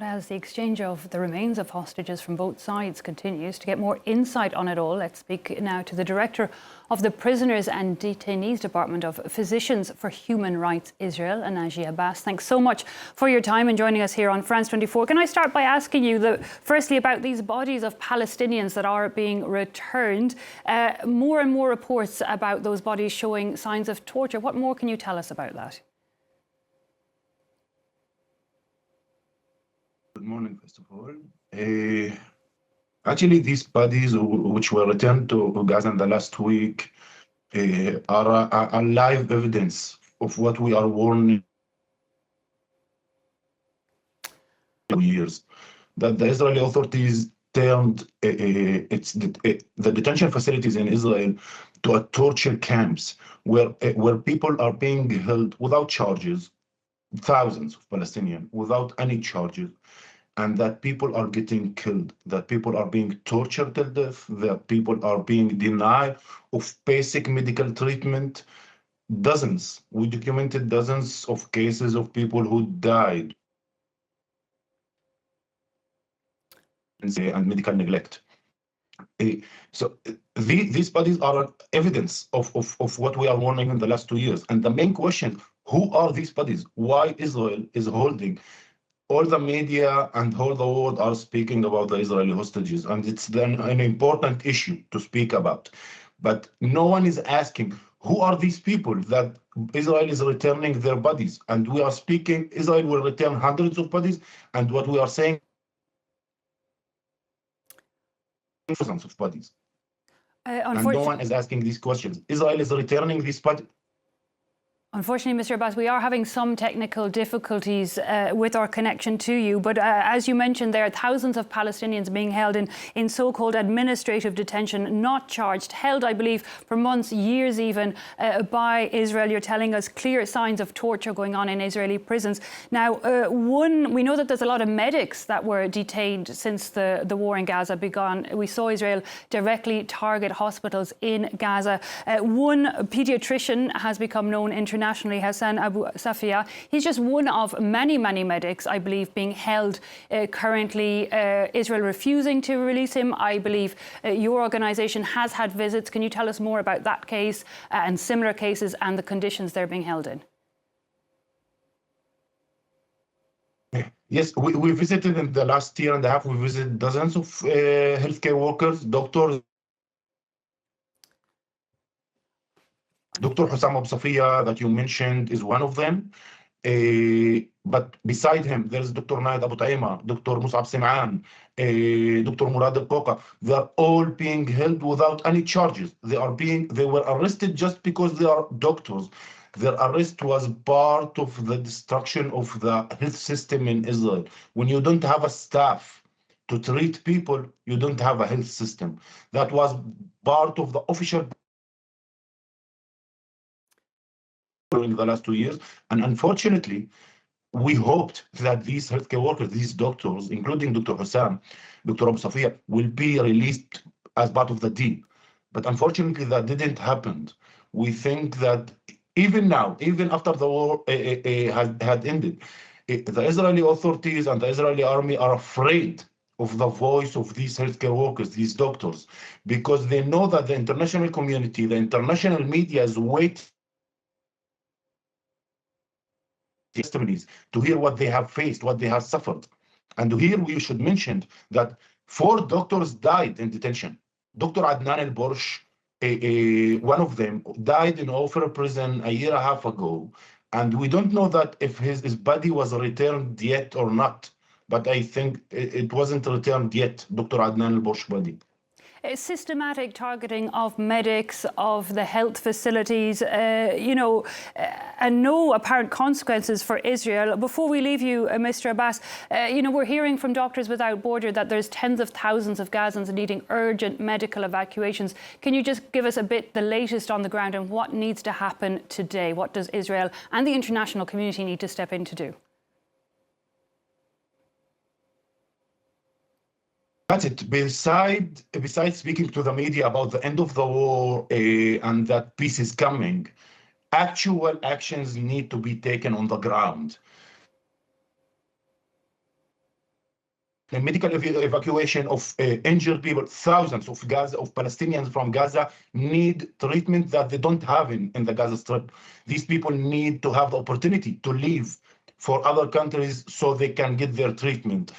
As the exchange of the remains of hostages from both sides continues, to get more insight on it all, let's speak now to the Director of the Prisoners and Detainees Department of Physicians for Human Rights Israel, Naji Abbas. Thanks so much for your time and joining us here on France 24. Can I start by asking you, firstly, about these bodies of Palestinians that are being returned? More and more reports about those bodies showing signs of torture. What more can you tell us about that? Good morning, first of all. Actually, these bodies which were returned to Gaza in the last week are a live evidence of what we are warning for years, that the Israeli authorities turned the detention facilities in Israel to a torture camps where people are being held without charges, thousands of Palestinians without any charges, and that people are getting killed, that people are being tortured to death, that people are being denied of basic medical treatment. We documented dozens of cases of people who died and medical neglect. These bodies are evidence of what we are warning in the last 2 years. And the main question, who are these bodies? Why Israel is holding? All the media and all the world are speaking about the Israeli hostages, and it's then an important issue to speak about. But no one is asking, who are these people that Israel is returning their bodies? And we are speaking, Israel will return hundreds of bodies, and what we are saying, thousands of bodies. And no one is asking these questions. Israel is returning these bodies. Unfortunately, Mr. Abbas, we are having some technical difficulties with our connection to you. But as you mentioned, there are thousands of Palestinians being held in so-called administrative detention, not charged, held, I believe, for months, years even, by Israel. You're telling us clear signs of torture going on in Israeli prisons. Now, we know that there's a lot of medics that were detained since the war in Gaza began. We saw Israel directly target hospitals in Gaza. One paediatrician has become known internationally, Hassan Abu Safia. He's just one of many, many medics, I believe, being held currently. Israel refusing to release him. I believe your organisation has had visits. Can you tell us more about that case and similar cases and the conditions they're being held in? Yes, we visited in the last year and a half. We visited dozens of healthcare workers, doctors. Dr. Hussam Abu Safia that you mentioned is one of them. But beside him, there's Dr. Naid Abu Taima, Dr. Musab Sim'an, Dr. Murad Al-Qoqa. They're all being held without any charges. They were arrested just because they are doctors. Their arrest was part of the destruction of the health system in Israel. When you don't have a staff to treat people, you don't have a health system. That was part of the official in the last 2 years. And unfortunately, we hoped that these healthcare workers, these doctors, including Dr. Hussam, Dr. Abu Safia, will be released as part of the deal. But unfortunately, that didn't happen. We think that even now, even after the war had ended, the Israeli authorities and the Israeli army are afraid of the voice of these healthcare workers, these doctors, because they know that the international community, the international media is waiting testimonies to hear what they have faced, what they have suffered. And here we should mention that 4 doctors died in detention. Dr. Adnan al-Borsh, one of them, died in Ofer prison a year and a half ago. And we don't know that if his body was returned yet or not. But I think it wasn't returned yet, Dr. Adnan al-Borsh body. Systematic targeting of medics, of the health facilities, and no apparent consequences for Israel. Before we leave you, Mr. Abbas, we're hearing from Doctors Without Borders that there's tens of thousands of Gazans needing urgent medical evacuations. Can you just give us a bit the latest on the ground and what needs to happen today? What does Israel and the international community need to step in to do? That's it. Besides speaking to the media about the end of the war and that peace is coming, actual actions need to be taken on the ground. the medical evacuation of injured people. Thousands of Palestinians from Gaza need treatment that they don't have in the Gaza Strip. These people need to have the opportunity to leave for other countries so they can get their treatment.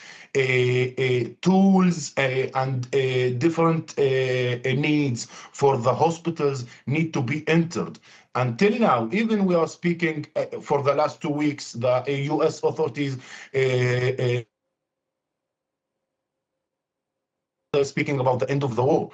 Tools and different needs for the hospitals need to be entered. Until now, even we are speaking for the last 2 weeks, the U.S. authorities speaking about the end of the war.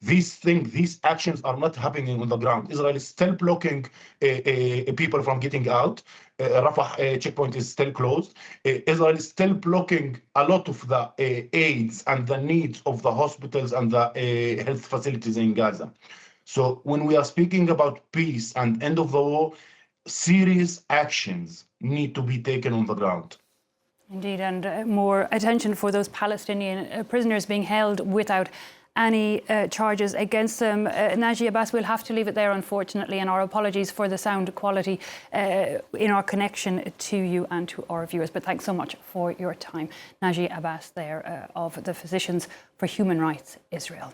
These actions are not happening on the ground. Israel is still blocking people from getting out. Rafah checkpoint is still closed. Israel is still blocking a lot of the aids and the needs of the hospitals and the health facilities in Gaza. So when we are speaking about peace and end of the war, serious actions need to be taken on the ground. Indeed, and more attention for those Palestinian prisoners being held without any charges against them. Naji, Abbas, we'll have to leave it there, unfortunately, and our apologies for the sound quality in our connection to you and to our viewers. But thanks so much for your time. Naji Abbas there of the Physicians for Human Rights Israel.